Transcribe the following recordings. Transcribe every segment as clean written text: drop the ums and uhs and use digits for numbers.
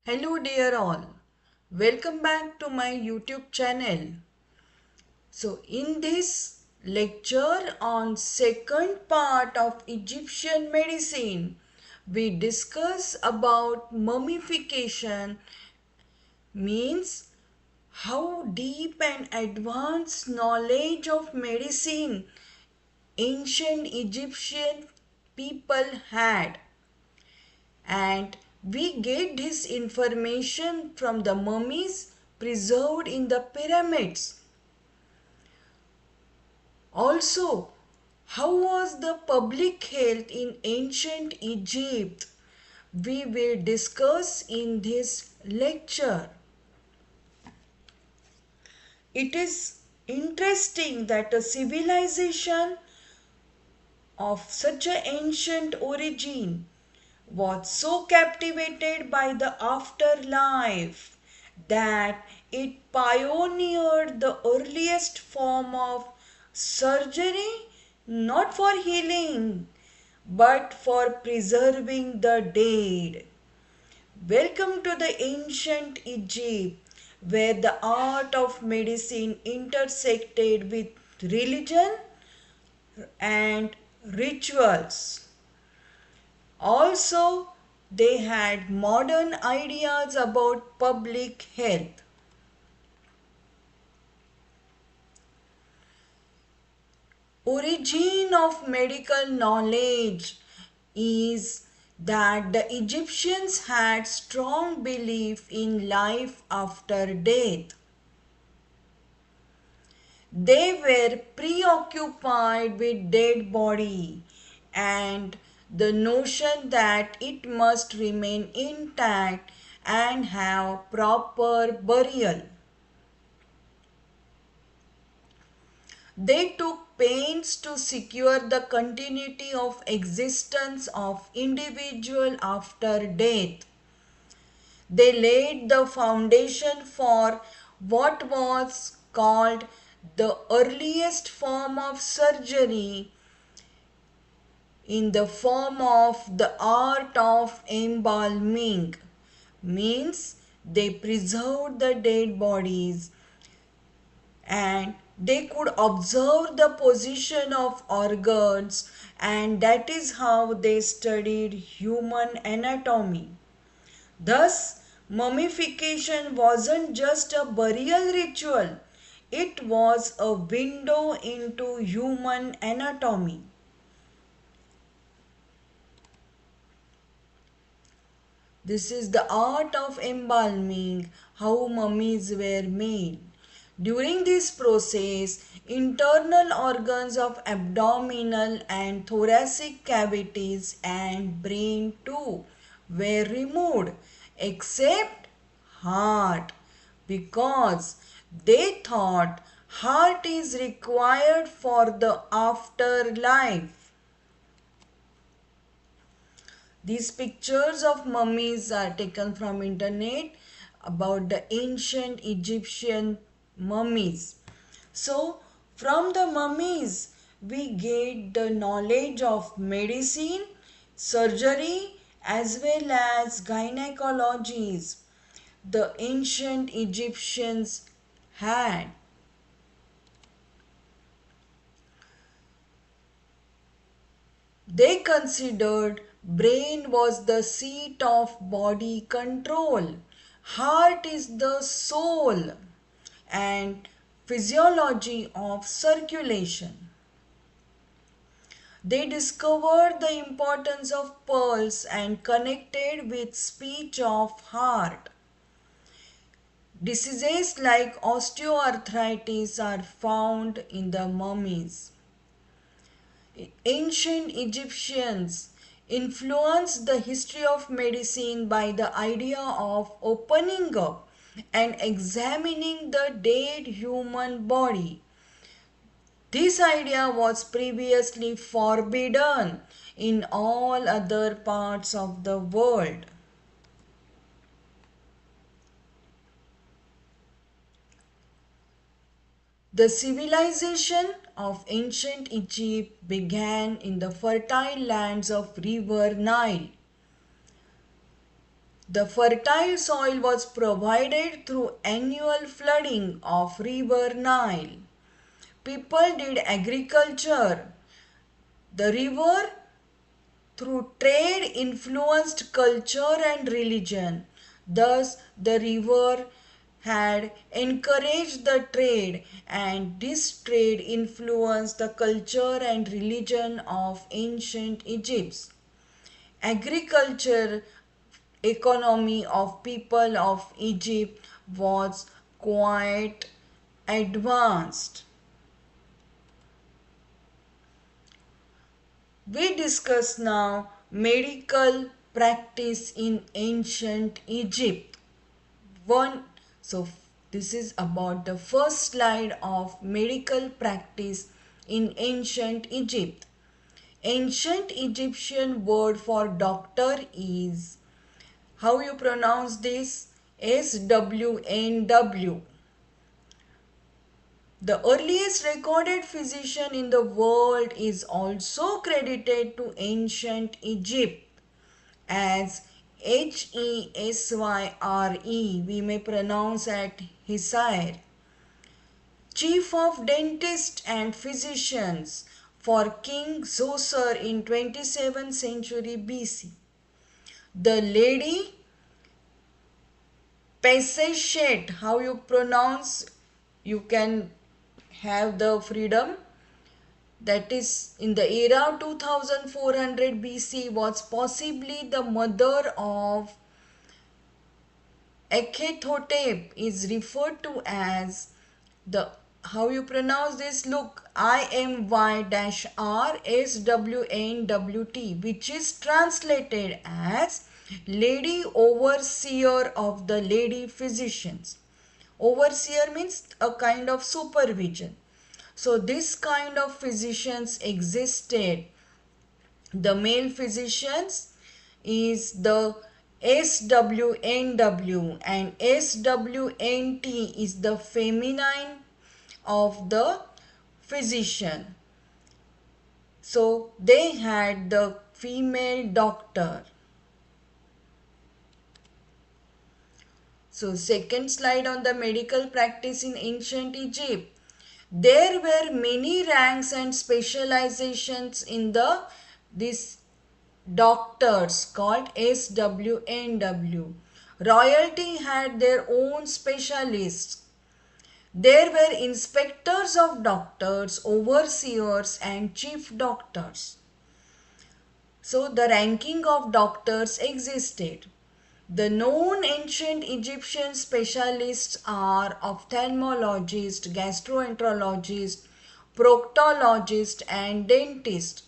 Hello dear all, welcome back to my YouTube channel. So in this lecture on second part of Egyptian medicine, we discuss about mummification means how deep and advanced knowledge of medicine ancient Egyptian people had, and we get this information from the mummies preserved in the pyramids. Also, how was the public health in ancient Egypt? We will discuss in this lecture. It is interesting that a civilization of such an ancient origin was so captivated by the afterlife that it pioneered the earliest form of surgery, not for healing but for preserving the dead. Welcome to the ancient Egypt, where the art of medicine intersected with religion and rituals. Also, they had modern ideas about public health. Origin of medical knowledge is that the Egyptians had strong belief in life after death. They were preoccupied with dead body and the notion that it must remain intact and have proper burial. They took pains to secure the continuity of existence of individual after death. They laid the foundation for what was called the earliest form of surgery in the form of the art of embalming. Means they preserved the dead bodies and they could observe the position of organs, and that is how they studied human anatomy. Thus, mummification wasn't just a burial ritual, it was a window into human anatomy. This is the art of embalming, how mummies were made. During this process, internal organs of abdominal and thoracic cavities and brain too were removed, except heart, because they thought heart is required for the afterlife. These pictures of mummies are taken from internet about the ancient Egyptian mummies. So from the mummies we get the knowledge of medicine, surgery as well as gynecologies the ancient Egyptians had. They considered brain was the seat of body control, heart is the soul, and physiology of circulation. They discovered the importance of pulse and connected with speech of heart. Diseases like osteoarthritis are found in the mummies. Ancient Egyptians influenced the history of medicine by the idea of opening up and examining the dead human body. This idea was previously forbidden in all other parts of the world. The civilization of ancient Egypt began in the fertile lands of River Nile. The fertile soil was provided through annual flooding of river Nile. People did agriculture. The river through trade influenced culture and religion. Thus, the river had encouraged the trade, and this trade influenced the culture and religion of ancient Egypt. Agriculture economy of people of Egypt was quite advanced. We discuss now medical practice in ancient Egypt. One, so this is about the first slide of medical practice in ancient Egypt. Ancient Egyptian word for doctor is, how you pronounce this? SWNW. The earliest recorded physician in the world is also credited to ancient Egypt as Hesyre. We may pronounce at Hesy-Ra. Chief of dentists and physicians for King Zoser in 27th century BC. The Lady Peseshet, how you pronounce, you can have the freedom, that is in the era of 2400 BC, was possibly the mother of Akhenaten, is referred to as the, how you pronounce this, look, IMY-RSWNWT, which is translated as Lady Overseer of the Lady Physicians. Overseer means a kind of supervision. So this kind of physicians existed. The male physicians is the SWNW, and SWNT is the feminine of the physician. So they had the female doctor. So second slide on the medical practice in ancient Egypt. There were many ranks and specializations in this doctors called SWNW. Royalty had their own specialists. There were inspectors of doctors, overseers, and chief doctors. So the ranking of doctors existed. The known ancient Egyptian specialists are ophthalmologist, gastroenterologist, proctologist, and dentist.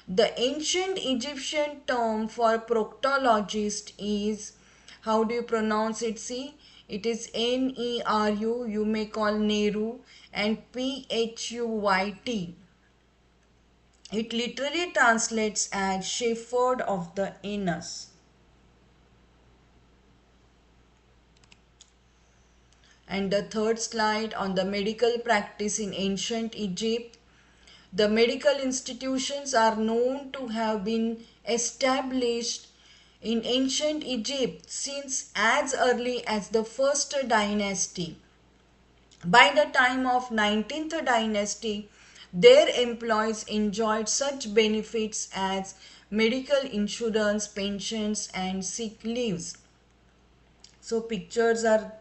The ancient Egyptian term for proctologist is, how do you pronounce it? See, it is Neru, you may call Nehru, and Phuyt. It literally translates as shepherd of the anus. And the third slide on the medical practice in ancient Egypt. The medical institutions are known to have been established in ancient Egypt since as early as the first dynasty. By the time of 19th dynasty, their employees enjoyed such benefits as medical insurance, pensions, and sick leaves. So pictures are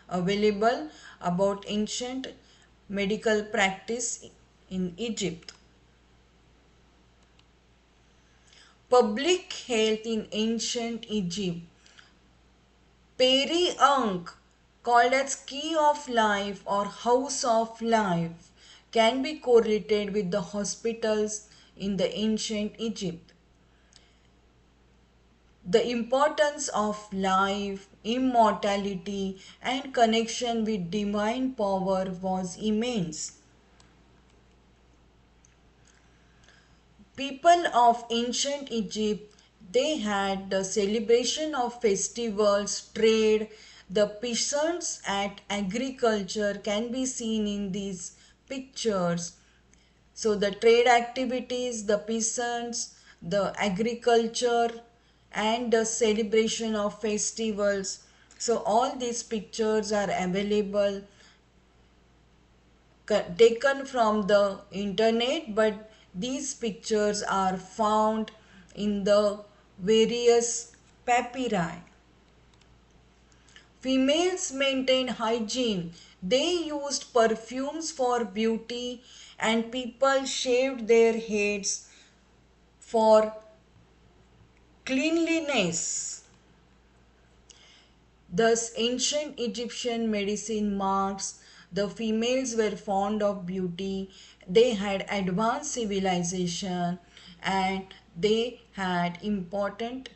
available about ancient medical practice in Egypt. Public health in ancient Egypt. Peri-Ankh, called as key of life or house of life, can be correlated with the hospitals in the ancient Egypt. The importance of life, immortality, and connection with divine power was immense. People of ancient Egypt, they had the celebration of festivals, trade. The peasants at agriculture can be seen in these pictures. So the trade activities, the peasants, the agriculture, and the celebration of festivals. So all these pictures are available, taken from the internet, but these pictures are found in the various papyri. Females maintained hygiene. They used perfumes for beauty, and people shaved their heads for cleanliness. Thus, ancient Egyptian medicine marks the females were fond of beauty, they had advanced civilization, and they had important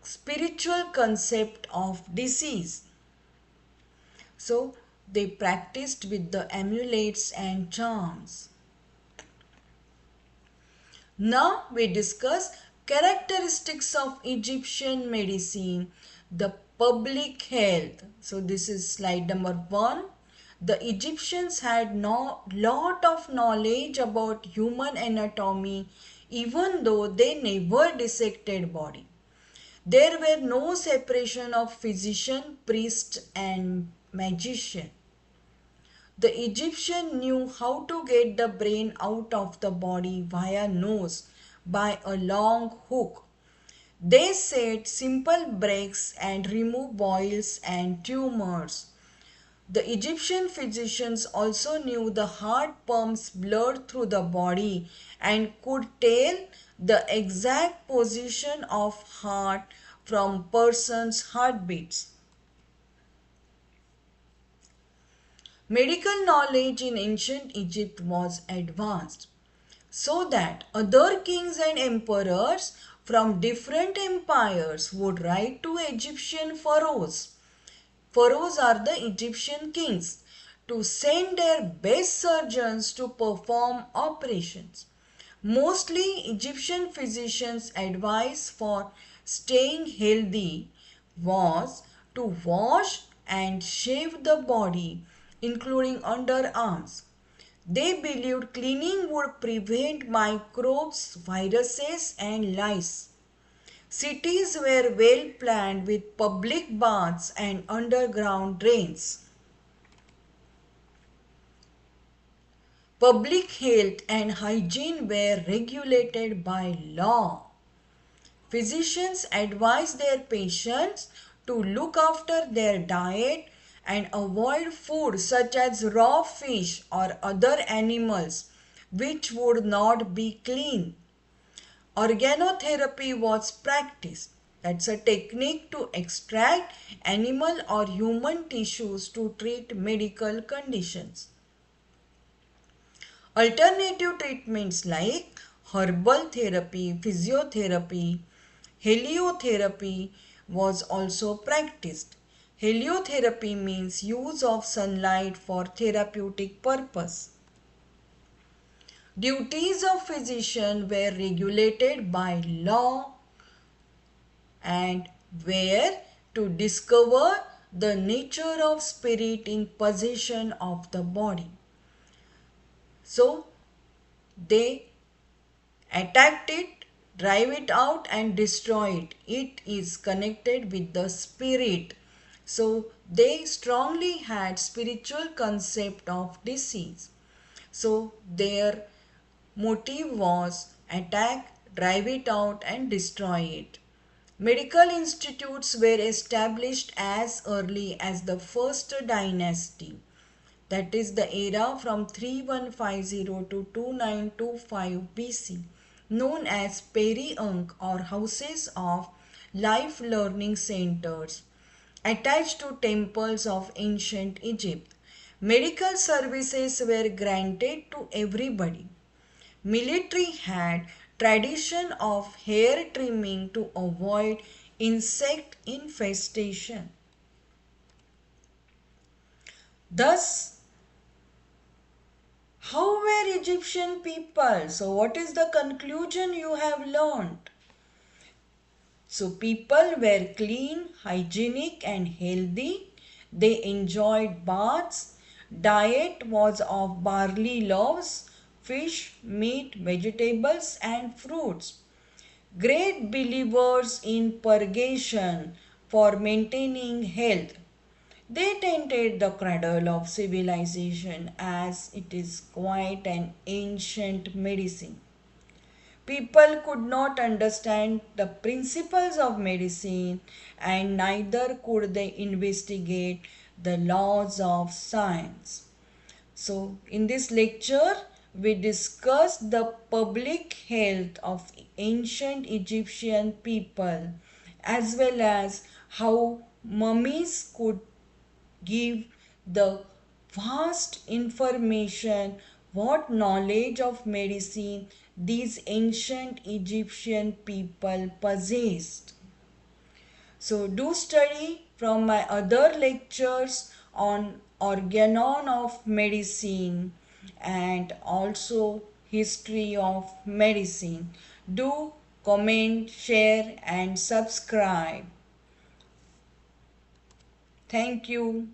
spiritual concept of disease. So, they practiced with the amulets and charms. Now we discuss characteristics of Egyptian medicine, the public health. So this is slide number 1. The Egyptians had no lot of knowledge about human anatomy, even though they never dissected body. There were no separation of physician, priest and magician. The Egyptian knew how to get the brain out of the body via nose by a long hook. They set simple breaks and remove boils and tumors. The Egyptian physicians also knew the heart pumps blood through the body and could tell the exact position of heart from person's heartbeats. Medical knowledge in ancient Egypt was advanced, so that other kings and emperors from different empires would write to Egyptian pharaohs. Pharaohs are the Egyptian kings, to send their best surgeons to perform operations. Mostly Egyptian physicians' advice for staying healthy was to wash and shave the body, including underarms. They believed cleaning would prevent microbes, viruses, and lice. Cities were well planned with public baths and underground drains. Public health and hygiene were regulated by law. Physicians advised their patients to look after their diet and avoid food such as raw fish or other animals which would not be clean. Organotherapy was practiced. That's a technique to extract animal or human tissues to treat medical conditions. Alternative treatments like herbal therapy, physiotherapy, heliotherapy was also practiced. Heliotherapy means use of sunlight for therapeutic purpose. Duties of physician were regulated by law and were to discover the nature of spirit in possession of the body. So they attacked it, drive it out and destroy it. It is connected with the spirit. So they strongly had spiritual concept of disease. So their motive was attack, drive it out and destroy it. Medical institutes were established as early as the first dynasty, that is the era from 3150 to 2925 BC, known as Peri-Unk or houses of life learning centers attached to temples of ancient Egypt. Medical services were granted to everybody. Military had tradition of hair trimming to avoid insect infestation. Thus, how were Egyptian people? So what is the conclusion you have learned? So people were clean, hygienic and healthy. They enjoyed baths. Diet was of barley loaves, fish, meat, vegetables and fruits. great believers in purgation for maintaining health. They tended the cradle of civilization as it is quite an ancient medicine. People could not understand the principles of medicine and neither could they investigate the laws of science. So, in this lecture, we discuss the public health of ancient Egyptian people as well as how mummies could give the vast information what knowledge of medicine these ancient Egyptian people possessed. So do study from my other lectures on Organon of medicine and also history of medicine. Do comment, share and subscribe. Thank you.